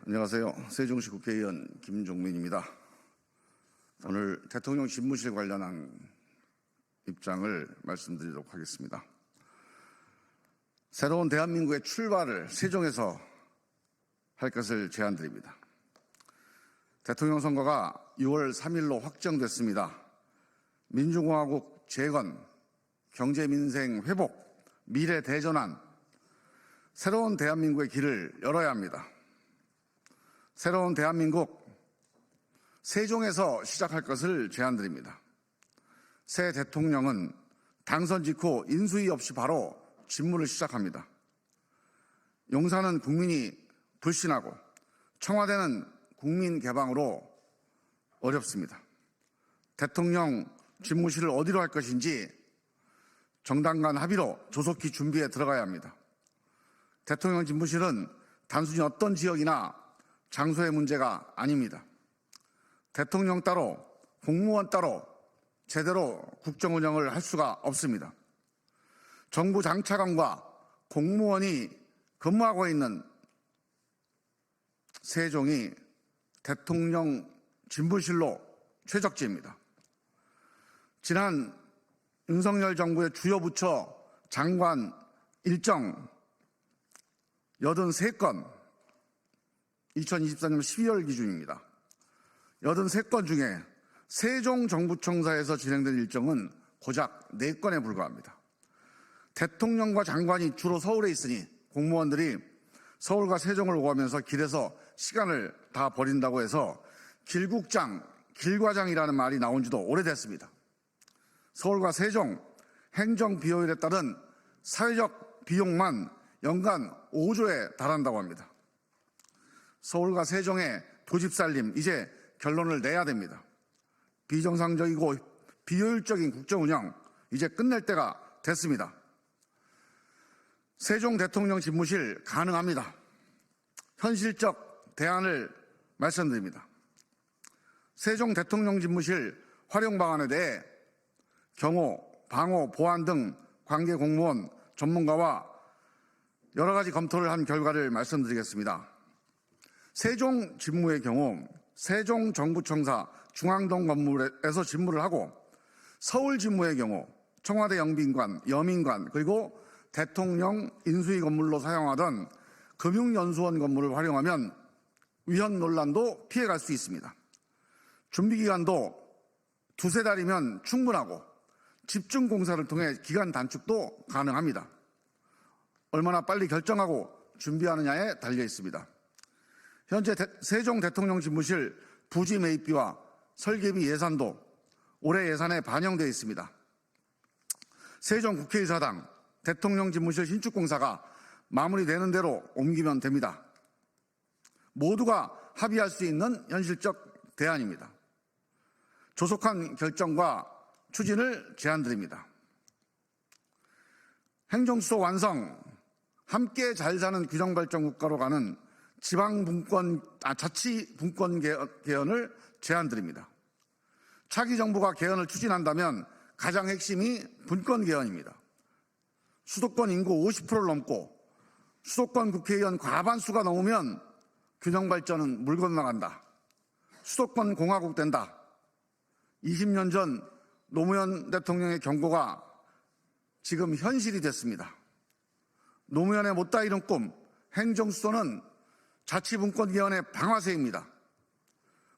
안녕하세요. 세종시 국회의원 김종민입니다. 오늘 대통령 집무실 관련한 입장을 말씀드리도록 하겠습니다. 새로운 대한민국의 출발을 세종에서 할 것을 제안드립니다. 대통령 선거가 6월 3일로 확정됐습니다. 민주공화국 재건, 경제민생 회복, 미래 대전환, 새로운 대한민국의 길을 열어야 합니다. 새로운 대한민국, 세종에서 시작할 것을 제안드립니다. 새 대통령은 당선 직후 인수위 없이 바로 직무를 시작합니다. 용산은 국민이 불신하고 청와대는 국민 개방으로 어렵습니다. 대통령 집무실을 어디로 할 것인지 정당 간 합의로 조속히 준비에 들어가야 합니다. 대통령 집무실은 단순히 어떤 지역이나 장소의 문제가 아닙니다. 대통령 따로, 공무원 따로 제대로 국정 운영을 할 수가 없습니다. 정부 장차관과 공무원이 근무하고 있는 세종이 대통령 집무실로 최적지입니다. 지난 윤석열 정부의 주요 부처 장관 일정 83건, 2024년 12월 기준입니다. 83건 중에 세종정부청사에서 진행된 일정은 고작 4건에 불과합니다. 대통령과 장관이 주로 서울에 있으니 공무원들이 서울과 세종을 오가면서 길에서 시간을 다 버린다고 해서 길국장, 길과장이라는 말이 나온 지도 오래됐습니다. 서울과 세종 행정 비효율에 따른 사회적 비용만 연간 5조에 달한다고 합니다. 서울과 세종의 도집살림, 이제 결론을 내야 됩니다. 비정상적이고 비효율적인 국정운영, 이제 끝낼 때가 됐습니다. 세종 대통령 집무실 가능합니다. 현실적 대안을 말씀드립니다. 세종 대통령 집무실 활용 방안에 대해 경호, 방호, 보안 등 관계 공무원, 전문가와 여러 가지 검토를 한 결과를 말씀드리겠습니다. 세종 집무의 경우 세종정부청사 중앙동 건물에서 집무를 하고 서울 집무의 경우 청와대 영빈관, 여민관 그리고 대통령 인수위 건물로 사용하던 금융연수원 건물을 활용하면 위헌 논란도 피해갈 수 있습니다. 준비기간도 2-3달이면 충분하고 집중공사를 통해 기간 단축도 가능합니다. 얼마나 빨리 결정하고 준비하느냐에 달려 있습니다. 현재 세종 대통령 집무실 부지 매입비와 설계비 예산도 올해 예산에 반영되어 있습니다. 세종 국회의사당 대통령 집무실 신축공사가 마무리되는 대로 옮기면 됩니다. 모두가 합의할 수 있는 현실적 대안입니다. 조속한 결정과 추진을 제안드립니다. 행정수도 완성, 함께 잘 사는 균형발전국가로 가는 자치분권 개헌을 제안드립니다. 차기 정부가 개헌을 추진한다면 가장 핵심이 분권 개헌입니다. 수도권 인구 50%를 넘고 수도권 국회의원 과반수가 넘으면 균형발전은 물 건너간다. 수도권 공화국 된다. 20년 전 노무현 대통령의 경고가 지금 현실이 됐습니다. 노무현의 못다 이룬 꿈, 행정수도는 자치분권 개헌의 방아쇠입니다.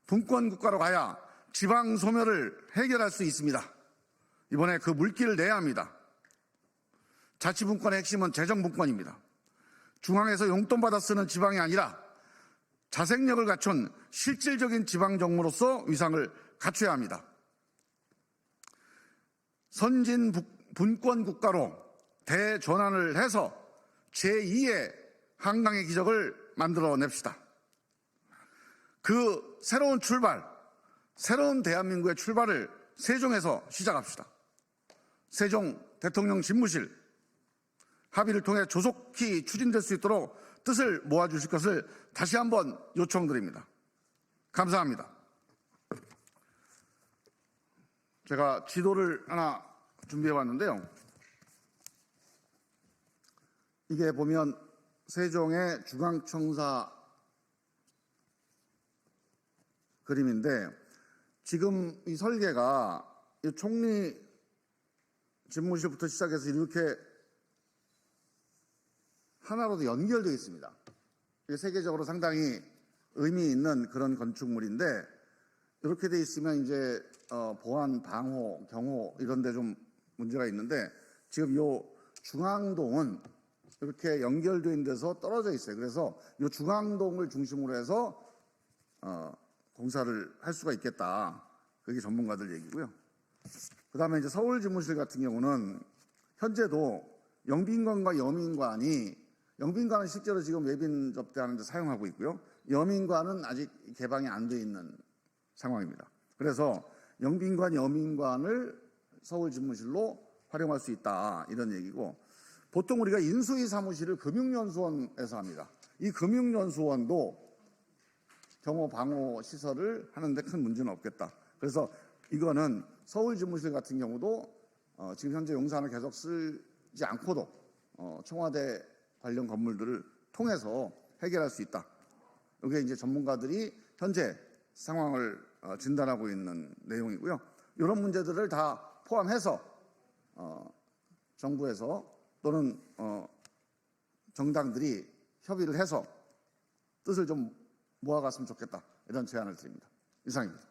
분권 국가로 가야 지방 소멸을 해결할 수 있습니다. 이번에 그 물기를 내야 합니다. 자치분권의 핵심은 재정분권입니다. 중앙에서 용돈 받아 쓰는 지방이 아니라 자생력을 갖춘 실질적인 지방정부로서 위상을 갖춰야 합니다. 선진 분권 국가로 대전환을 해서 제2의 한강의 기적을 만들어냅시다. 그 새로운 출발, 새로운 대한민국의 출발을 세종에서 시작합시다. 세종 대통령 집무실 합의를 통해 조속히 추진될 수 있도록 뜻을 모아주실 것을 다시 한번 요청드립니다. 감사합니다. 제가 지도를 하나 준비해 왔는데요. 이게 보면 세종의 중앙청사 그림인데 지금 이 설계가 이 총리 집무실부터 시작해서 이렇게 하나로도 연결되어 있습니다. 이게 세계적으로 상당히 의미 있는 그런 건축물인데 이렇게 돼 있으면 이제 보안, 방호, 경호 이런 데 좀 문제가 있는데 지금 요 중앙동은 이렇게 연결되어 있는 데서 떨어져 있어요. 그래서 요 중앙동을 중심으로 해서 공사를 할 수가 있겠다. 그게 전문가들 얘기고요. 그다음에 이제 서울 집무실 같은 경우는 현재도 영빈관과 여민관이 영빈관은 실제로 지금 외빈 접대하는 데 사용하고 있고요. 여민관은 아직 개방이 안 돼 있는 상황입니다. 그래서 영빈관, 여민관을 서울 집무실로 활용할 수 있다 이런 얘기고 보통 우리가 인수위 사무실을 금융연수원에서 합니다. 이 금융연수원도 경호 방호 시설을 하는데 큰 문제는 없겠다. 그래서 이거는 서울 집무실 같은 경우도 지금 현재 용산을 계속 쓰지 않고도 청와대 관련 건물들을 통해서 해결할 수 있다. 이게 이제 전문가들이 현재 상황을 진단하고 있는 내용이고요. 이런 문제들을 다 포함해서 정부에서 또는 정당들이 협의를 해서 뜻을 좀 모아갔으면 좋겠다. 이런 제안을 드립니다. 이상입니다.